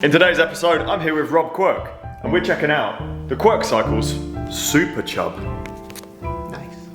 In today's episode, I'm here with Rob Quirk, and we're checking out the Quirk Cycles Super Chub. Nice.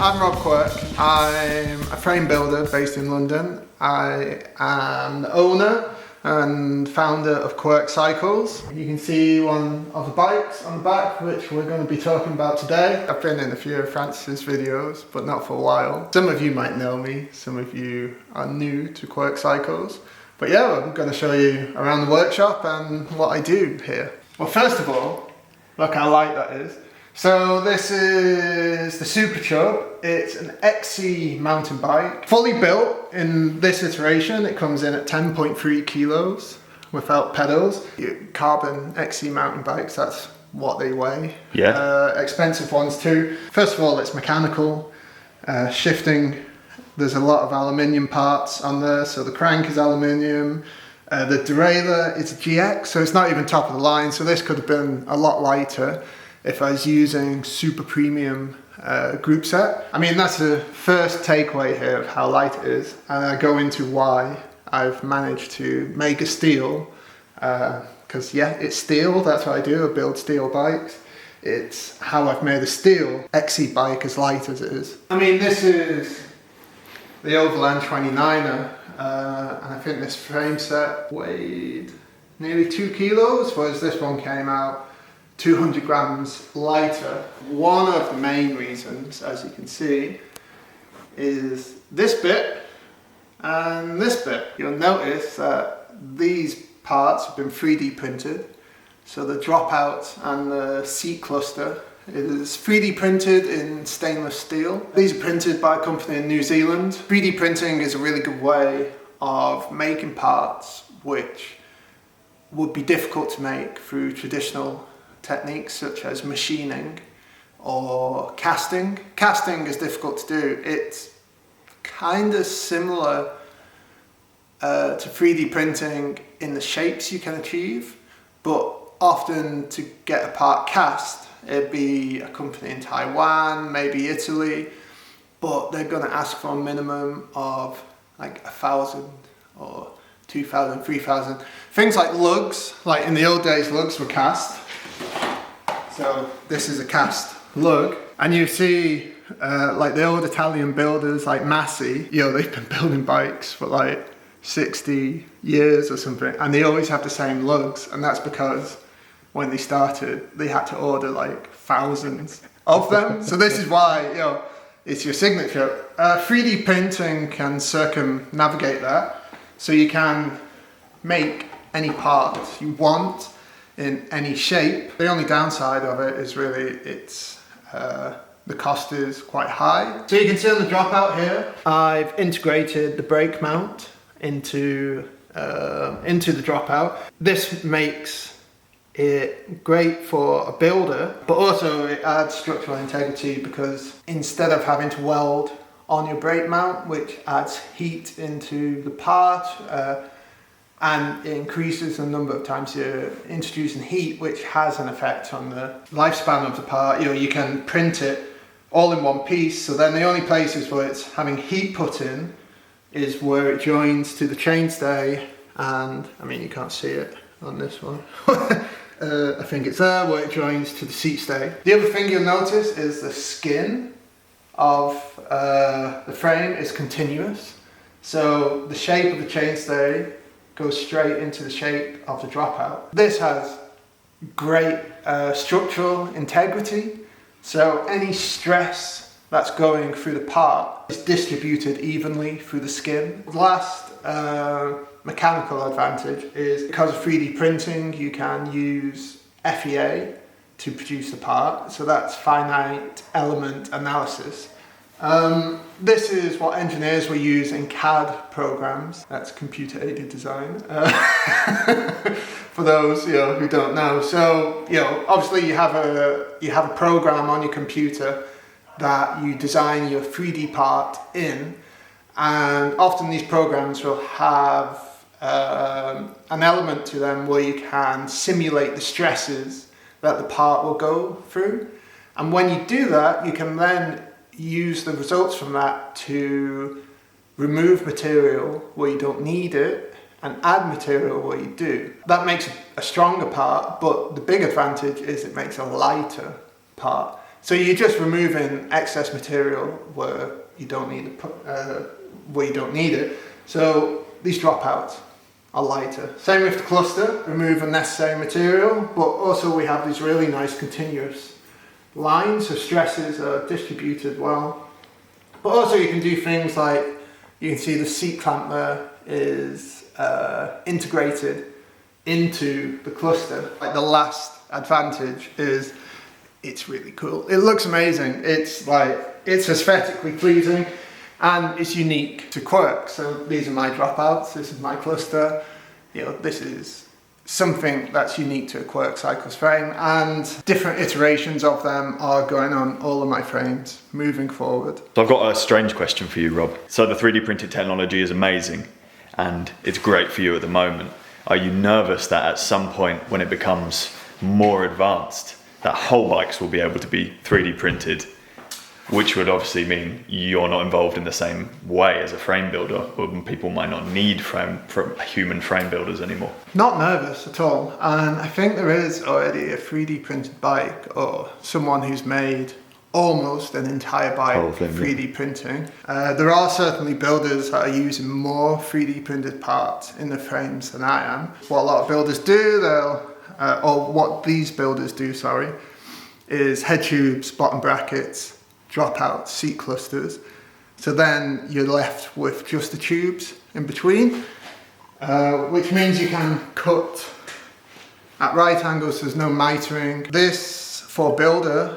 I'm Rob Quirk. I'm a frame builder based in London. I am the owner and founder of Quirk Cycles. You can see one of the bikes on the back, which we're going to be talking about today. I've been in a few of Francis's videos, but not for a while. Some of you might know me, some of you are new to Quirk Cycles. But yeah, I'm going to show you around the workshop and what I do here. Well, first of all, look how light that is. So this is the Super Chub. It's an XC mountain bike, fully built in this iteration. It comes in at 10.3 kilos without pedals. Carbon XC mountain bikes, that's what they weigh. Yeah. Expensive ones too. First of all, it's mechanical. Shifting, there's a lot of aluminium parts on there. So the crank is aluminium. The derailleur is a GX, so it's not even top of the line. So this could have been a lot lighter if I was using super premium group set. I mean, that's the first takeaway here of how light it is, and I go into why I've managed to make a steel, because yeah, it's steel, that's what I do, I build steel bikes. It's how I've made a steel XC bike as light as it is. I mean, this is the Overland 29er, and I think this frame set weighed nearly 2 kilos, whereas this one came out 200 grams lighter. One of the main reasons, as you can see, is this bit and this bit. You'll notice that these parts have been 3D printed. So the dropout and the seat cluster is 3D printed in stainless steel. These are printed by a company in New Zealand. 3D printing is a really good way of making parts which would be difficult to make through traditional techniques such as machining or casting. Casting is difficult to do. It's kind of similar to 3D printing in the shapes you can achieve, but often to get a part cast, it'd be a company in Taiwan, maybe Italy, but they're going to ask for a minimum of like 1,000 or 2,000, 3,000. Things like lugs, like in the old days, lugs were cast. So this is a cast lug, and you see like the old Italian builders like Massi, they've been building bikes for like 60 years or something, and they always have the same lugs, and that's because when they started they had to order like thousands of them. So this is why it's your signature. 3D printing can circumnavigate that, so you can make any part you want in any shape. The only downside of it is really the cost is quite high. So you can see on the dropout here, I've integrated the brake mount into the dropout. This makes it great for a builder, but also it adds structural integrity because instead of having to weld on your brake mount, which adds heat into the part, and it increases the number of times you're introducing heat, which has an effect on the lifespan of the part. You can print it all in one piece, so then the only places where it's having heat put in is where it joins to the chainstay, and I mean, you can't see it on this one. I think it's there where it joins to the seat stay. The other thing you'll notice is the skin of the frame is continuous, so the shape of the chainstay goes straight into the shape of the dropout. This has great structural integrity, so any stress that's going through the part is distributed evenly through the skin. The last mechanical advantage is because of 3D printing, you can use FEA to produce the part, so that's finite element analysis. This is what engineers will use in CADE programs. That's computer aided design. For those who don't know. So obviously you have a program on your computer that you design your 3D part in, and often these programs will have an element to them where you can simulate the stresses that the part will go through. And when you do that, you can then use the results from that to remove material where you don't need it and add material where you do. That makes a stronger part, but the big advantage is it makes a lighter part. So you're just removing excess material where you don't need it. So these dropouts are lighter. Same with the cluster, remove unnecessary material, but also we have these really nice continuous lines, so stresses are distributed well. But also you can do things like, you can see the seat clamp there is integrated into the cluster. Like the last advantage is it's really cool. It looks amazing. It's aesthetically pleasing and it's unique to Quirk. So these are my dropouts, this is my cluster. This is something that's unique to a Quirk Cycles frame, and different iterations of them are going on all of my frames moving forward. So I've got a strange question for you, Rob. So the 3D printed technology is amazing and it's great for you at the moment. Are you nervous that at some point when it becomes more advanced, that whole bikes will be able to be 3D printed, which would obviously mean you're not involved in the same way as a frame builder, or people might not need human frame builders anymore? Not nervous at all, and I think there is already a 3D printed bike or someone who's made almost an entire bike 3D printing. There are certainly builders that are using more 3D printed parts in the frames than I am. What a lot of builders do, or what these builders do, is head tubes, bottom brackets, dropout seat clusters. So then you're left with just the tubes in between, which means you can cut at right angles, there's no mitering. This, for builder,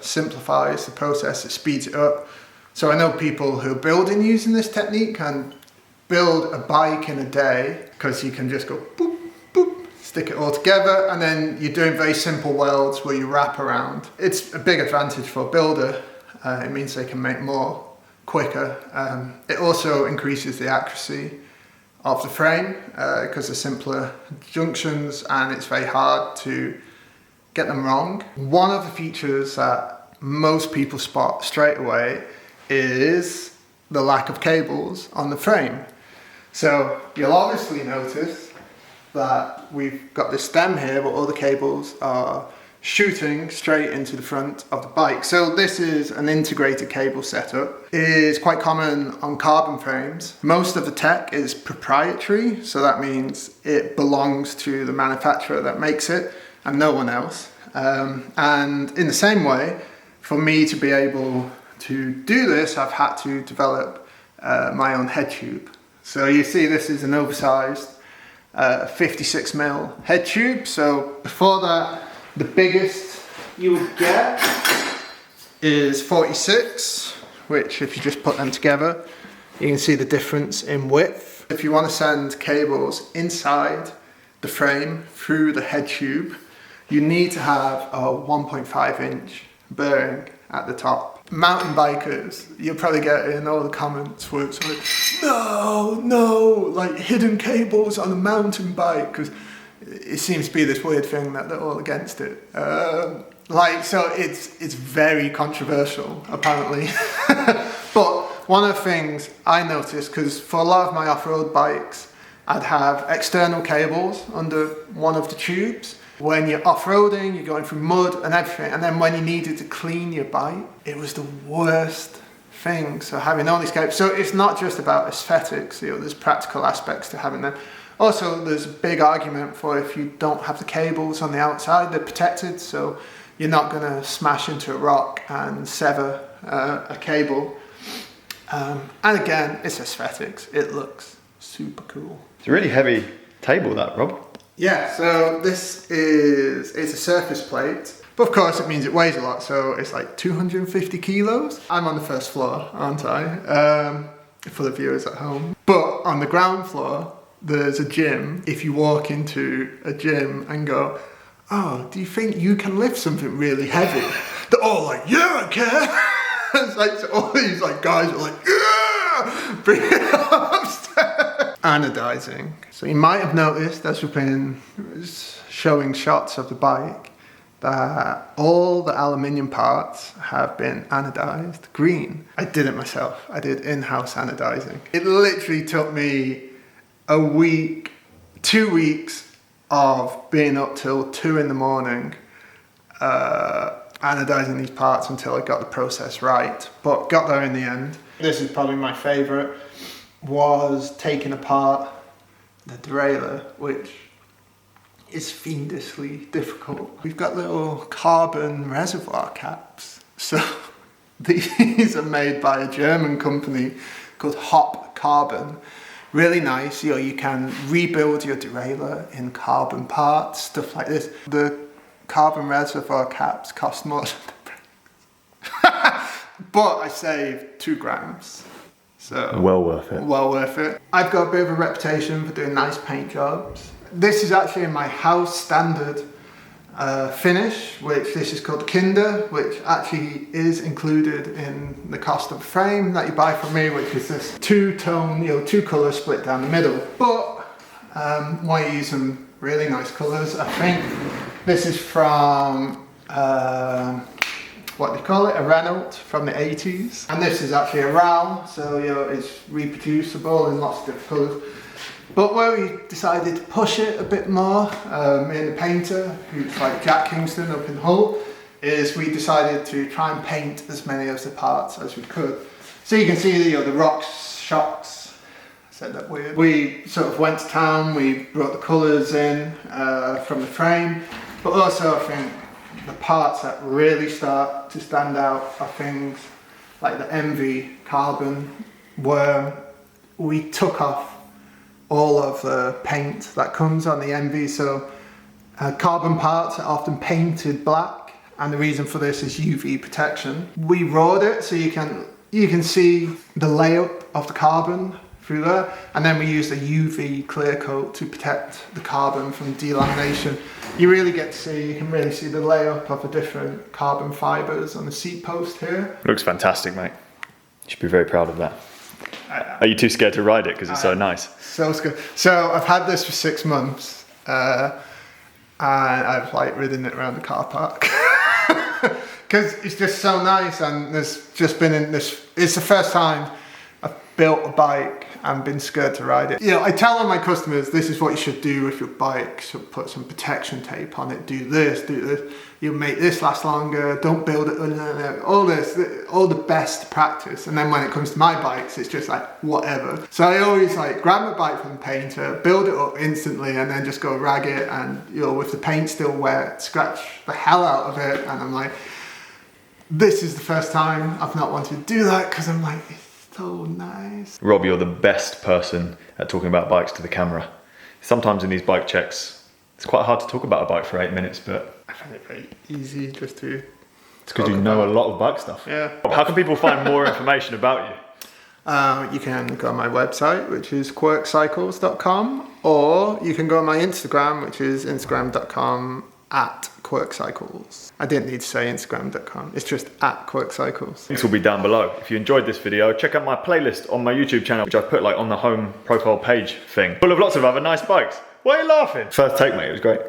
simplifies the process, it speeds it up. So I know people who are building using this technique can build a bike in a day, because you can just go boop, boop, stick it all together, and then you're doing very simple welds where you wrap around. It's a big advantage for a builder. It means they can make more quicker. It also increases the accuracy of the frame because of simpler junctions, and it's very hard to get them wrong. One of the features that most people spot straight away is the lack of cables on the frame. So you'll obviously notice that we've got this stem here, but all the cables are shooting straight into the front of the bike. So this is an integrated cable setup. It is quite common on carbon frames. Most of the tech is proprietary, so that means it belongs to the manufacturer that makes it and no one else. And in the same way, for me to be able to do this, I've had to develop my own head tube. So you see this is an oversized 56mm head tube. So before that, the biggest you would get is 46, which if you just put them together, you can see the difference in width. If you want to send cables inside the frame through the head tube, you need to have a 1.5 inch bearing at the top. Mountain bikers, you'll probably get in all the comments where it's like, no, like hidden cables on a mountain bike, because it seems to be this weird thing that they're all against it. So it's very controversial, apparently. But one of the things I noticed, because for a lot of my off-road bikes, I'd have external cables under one of the tubes. When you're off-roading, you're going through mud and everything, and then when you needed to clean your bike, it was the worst thing. So having all these cables, so it's not just about aesthetics, there's practical aspects to having them. Also, there's a big argument for if you don't have the cables on the outside, they're protected, so you're not going to smash into a rock and sever a cable. And again, it's aesthetics. It looks super cool. It's a really heavy table, that, Rob. Yeah, so it's a surface plate, but of course it means it weighs a lot, so it's like 250 kilos. I'm on the first floor, aren't I? For the viewers at home. But on the ground floor, there's a gym. If you walk into a gym and go, oh, do you think you can lift something really heavy? They're all like, yeah, I can. It's like, so all these like guys are like, yeah, bring it upstairs. Anodizing. So you might have noticed as we've been showing shots of the bike that all the aluminium parts have been anodized green. I did it myself. I did in-house anodizing. It literally took me a week, 2 weeks of being up till 2 in the morning anodizing these parts until I got the process right, but got there in the end. This is probably my favorite, was taking apart the derailleur, which is fiendishly difficult. We've got little carbon reservoir caps. So these are made by a German company called Hop Carbon. Really nice, you know, you can rebuild your derailleur in carbon parts, stuff like this. The carbon reservoir caps cost more than the brakes. But I saved 2 grams. So well worth it. Well worth it. I've got a bit of a reputation for doing nice paint jobs. This is actually in my house standard finish, which this is called Kinder, which actually is included in the cost of the frame that you buy from me, which is this 2-tone, you know, 2 colours split down the middle. But why use some really nice colours? I think this is from what do you call it? A Renault from the 80s. And this is actually a RAL, so you know it's reproducible in lots of different colours. But where we decided to push it a bit more, me and the painter, who's like Jack Kingston up in Hull, is we decided to try and paint as many of the parts as we could. So you can see the rocks, shocks. I said that weird. We sort of went to town, we brought the colours in from the frame, but also I think the parts that really start to stand out are things like the MV carbon, where we took off all of the paint that comes on the MV. So carbon parts are often painted black, and the reason for this is UV protection. We rawed it so you can see the layup of the carbon through there, and then we used a UV clear coat to protect the carbon from delamination. You can really see the layup of the different carbon fibres on the seat post here. Looks fantastic, mate. You should be very proud of that. Are you too scared to ride it because it's so nice? So good. So I've had this for 6 months, and I've like ridden it around the car park because it's just so nice. And there's just been in this. It's the first time I've built a bike and been scared to ride it. You know, I tell all my customers this is what you should do with your bike. So put some protection tape on it. Do this. You'll make this last longer. Don't build it. All the best practice. And then when it comes to my bikes, it's just like whatever. So I always like grab my bike from the painter, build it up instantly, and then just go rag it. And you know, with the paint still wet, scratch the hell out of it. And I'm like, this is the first time I've not wanted to do that because I'm like, it's so nice. Rob, you're the best person at talking about bikes to the camera. Sometimes in these bike checks, it's quite hard to talk about a bike for 8 minutes, but I find it very easy just to... It's because you know a lot of bike stuff. Yeah. How can people find more information about you? You can go on my website, which is quirkcycles.com, or you can go on my Instagram, which is instagram.com/quirkcycles. I didn't need to say instagram.com, it's just @quirkcycles. Links will be down below. If you enjoyed this video, check out my playlist on my YouTube channel, which I've put like on the home profile page thing, full of lots of other nice bikes. Why are you laughing? First take, mate, it was great.